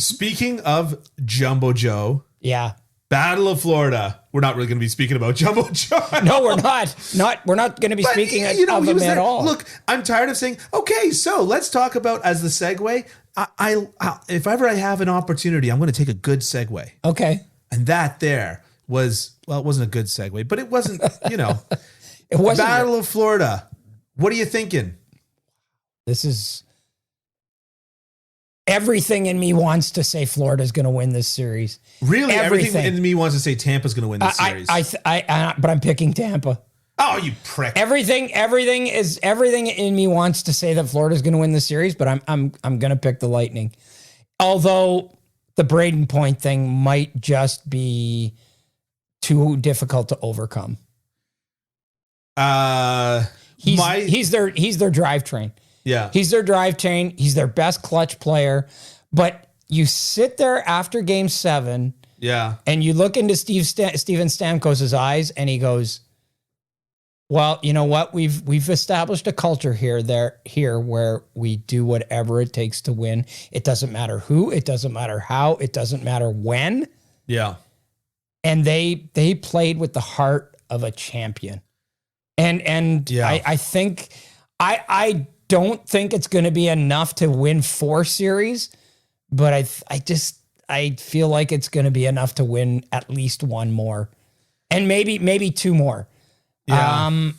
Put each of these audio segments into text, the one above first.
speaking of Jumbo Joe, Yeah. Battle of Florida. We're not really going to be speaking about Jumbo Joe. No, we're not. We're not going to be speaking of him at all. Look, I'm tired of saying, okay, so let's talk about, as the segue, I if ever I have an opportunity, I'm going to take a good segue. Okay. And that there was, well, it wasn't a good segue, but it wasn't, It wasn't. Battle of Florida. What are you thinking? This is everything in me wants to say Florida's going to win this series. Really? Everything in me wants to say Tampa's going to win this series. But I'm picking Tampa. Oh, you prick. Everything in me wants to say that Florida's going to win the series, but I'm going to pick the Lightning. Although the Braden Point thing might just be too difficult to overcome. He's their drivetrain. Yeah. He's their drivetrain. He's their best clutch player. But you sit there after game 7. Yeah. And you look into Steven Stamkos' eyes and he goes, well, you know what? We've established a culture here where we do whatever it takes to win. It doesn't matter who, it doesn't matter how, it doesn't matter when. Yeah. And they played with the heart of a champion. And yeah. I think I don't think it's going to be enough to win 4 series, but I feel like it's going to be enough to win at least 1 more, and maybe 2 more. Yeah.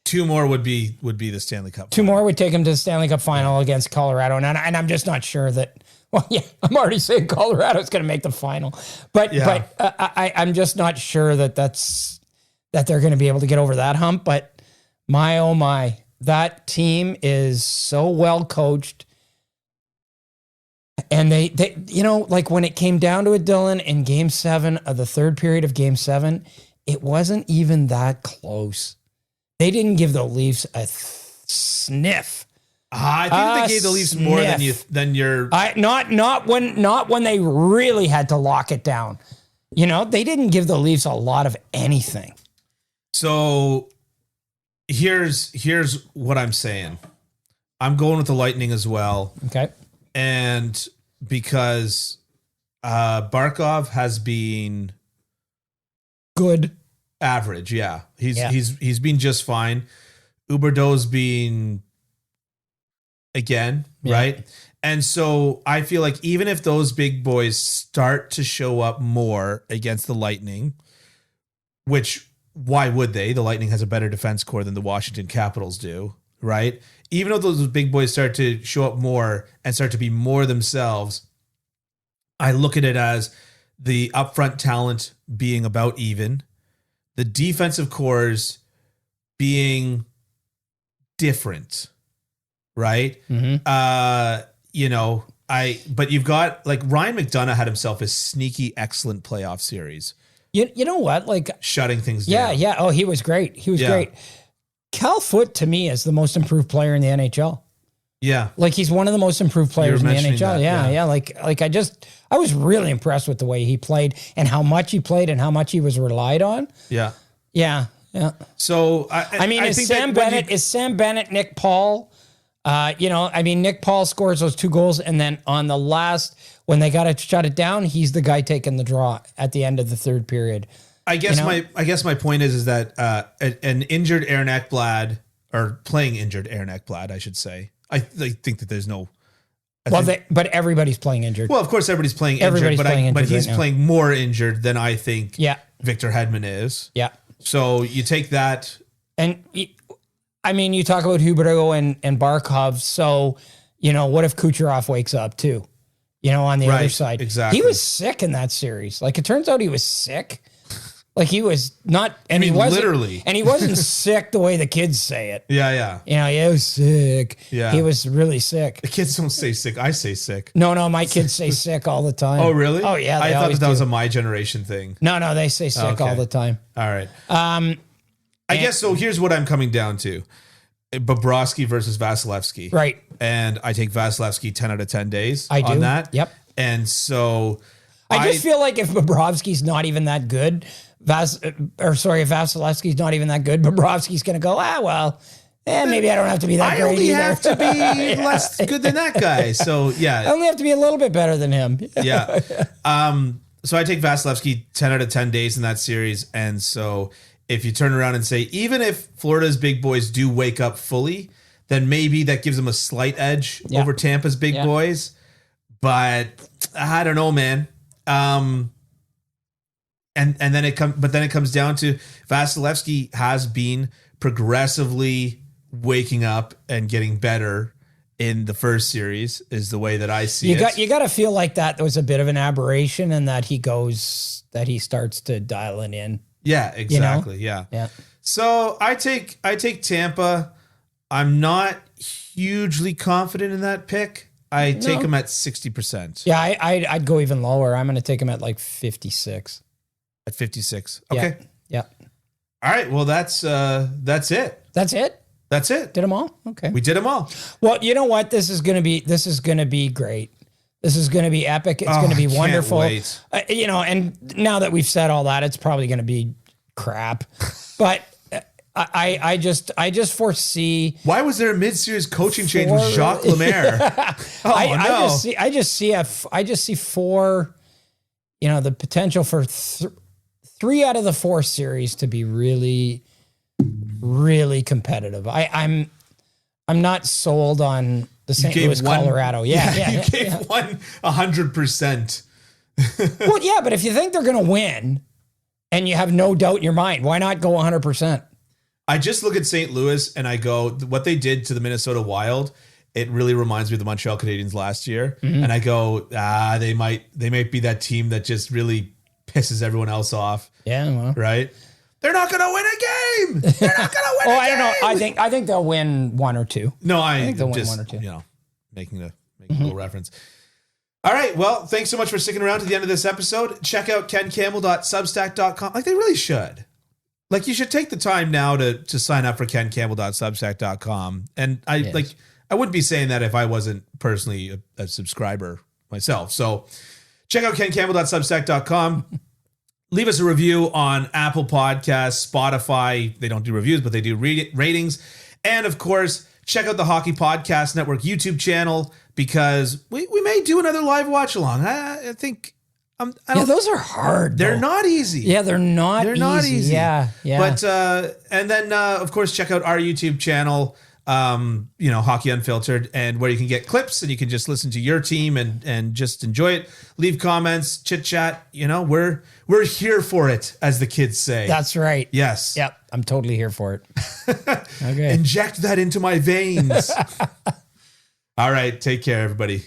2 more would be the Stanley Cup. 2 more would take him to the Stanley Cup final against Colorado, and I'm just not sure that. Well, yeah, I'm already saying Colorado's going to make the final, but I'm just not sure that they're going to be able to get over that hump. But my oh my, that team is so well coached. And they like when it came down to it, Dylan, in game 7 of the 3rd period of game 7, it wasn't even that close. They didn't give the Leafs a sniff. I think they gave the Leafs more than your. Not when they really had to lock it down. They didn't give the Leafs a lot of anything. So here's what I'm saying. I'm going with the Lightning as well. Okay. And because Barkov has been good, average, yeah. He's been just fine. Huberdeau's been again, right? And so I feel like even if those big boys start to show up more against the Lightning, which why would they? The Lightning has a better defense core than the Washington Capitals do, right? Even though those big boys start to show up more and start to be more themselves, I look at it as the upfront talent being about even, the defensive cores being different, right? Mm-hmm. But you've got, like, Ryan McDonough had himself a sneaky, excellent playoff series. You know what? Like, shutting things down. Yeah. Oh, he was great. Great. Cal Foote, to me, is the most improved player in the NHL. Yeah. Like, he's one of the most improved players in the NHL. That, yeah. Like I was really impressed with the way he played and how much he played and how much he was relied on. Yeah. Yeah. So, is Sam Bennett, Nick Paul? Nick Paul scores those 2 goals, and then on the last, when they got to shut it down, he's the guy taking the draw at the end of the 3rd period. I guess my point is that an injured Aaron Ekblad, or playing injured Aaron Ekblad, I should say. I think that there's no. But everybody's playing injured. Well, of course, everybody's playing injured, but he's playing more injured than I think. Victor Hedman is. Yeah. So you take that, and you talk about Huberdeau and Barkov. So what if Kucherov wakes up too? On the other side, exactly. He was sick in that series. Like, it turns out he was sick. Like, he was not, and he wasn't literally, and he wasn't sick the way the kids say it. Yeah. He was sick. Yeah, he was really sick. The kids don't say sick. I say sick. No, my kids say sick all the time. Oh, really? Oh, yeah. I thought that was a my generation thing. No, they say sick all the time. All right. I guess so. Here's what I'm coming down to: Bobrovsky versus Vasilevsky. Right. And I take Vasilevsky 10 out of 10 days on do. That. Yep. And so I just feel like if Bobrovsky's not even that good, if Vasilevsky's not even that good, Bobrovsky's going to go, maybe I don't have to be that great. I only either. have to be less good than that guy. So yeah, I only have to be a little bit better than him. Yeah. So I take Vasilevsky 10 out of 10 days in that series. And so if you turn around and say, even if Florida's big boys do wake up fully, then maybe that gives them a slight edge over Tampa's big boys. But I don't know, man. And then it comes down to Vasilevsky has been progressively waking up and getting better in the first series is the way that I see it. You got to feel like that was a bit of an aberration and that he starts to dial it in. Yeah, exactly. You know? Yeah. So I take Tampa. I'm not hugely confident in that pick. I take him at 60%. Yeah, I'd go even lower. I'm going to take him at like 56. At 56. Okay. Yeah. All right. Well, that's it. That's it? That's it. Did them all? Okay. We did them all. Well, you know what? This is going to be great. This is going to be epic. It's going to be wonderful. Wait. And now that we've said all that, it's probably going to be crap. But I just foresee. Why was there a mid-series coaching change with Jacques Lemaire? I just see four. The potential for 3 out of the 4 series to be really, really competitive. I'm not sold on the St. Louis, Colorado. You gave one 100%. Well, yeah, but if you think they're going to win and you have no doubt in your mind, why not go 100%? I just look at St. Louis and I go, what they did to the Minnesota Wild, it really reminds me of the Montreal Canadiens last year. Mm-hmm. And I go, they might be that team that just really pisses everyone else off. Yeah, well. Right? They're not going to win a game. They're not going to win a game. I don't know. I think they'll win 1 or 2. No, I think they'll just, win 1 or 2. Making a little reference. All right. Well, thanks so much for sticking around to the end of this episode. Check out kencampbell.substack.com. Like they really should. Like you should take the time now to sign up for kencampbell.substack.com. And I wouldn't be saying that if I wasn't personally a subscriber myself. So check out kencampbell.substack.com. Leave us a review on Apple Podcasts, Spotify. They don't do reviews, but they do ratings. And of course, check out the Hockey Podcast Network YouTube channel because we may do another live watch along. I think. Those are hard. They're not easy. Yeah, they're not easy. Yeah. But and then of course check out our YouTube channel. Hockey Unfiltered, and where you can get clips and you can just listen to your team and just enjoy it. Leave comments, chit chat. We're here for it, as the kids say. That's right. Yes. Yep. I'm totally here for it. Okay. Inject that into my veins. All right. Take care, everybody.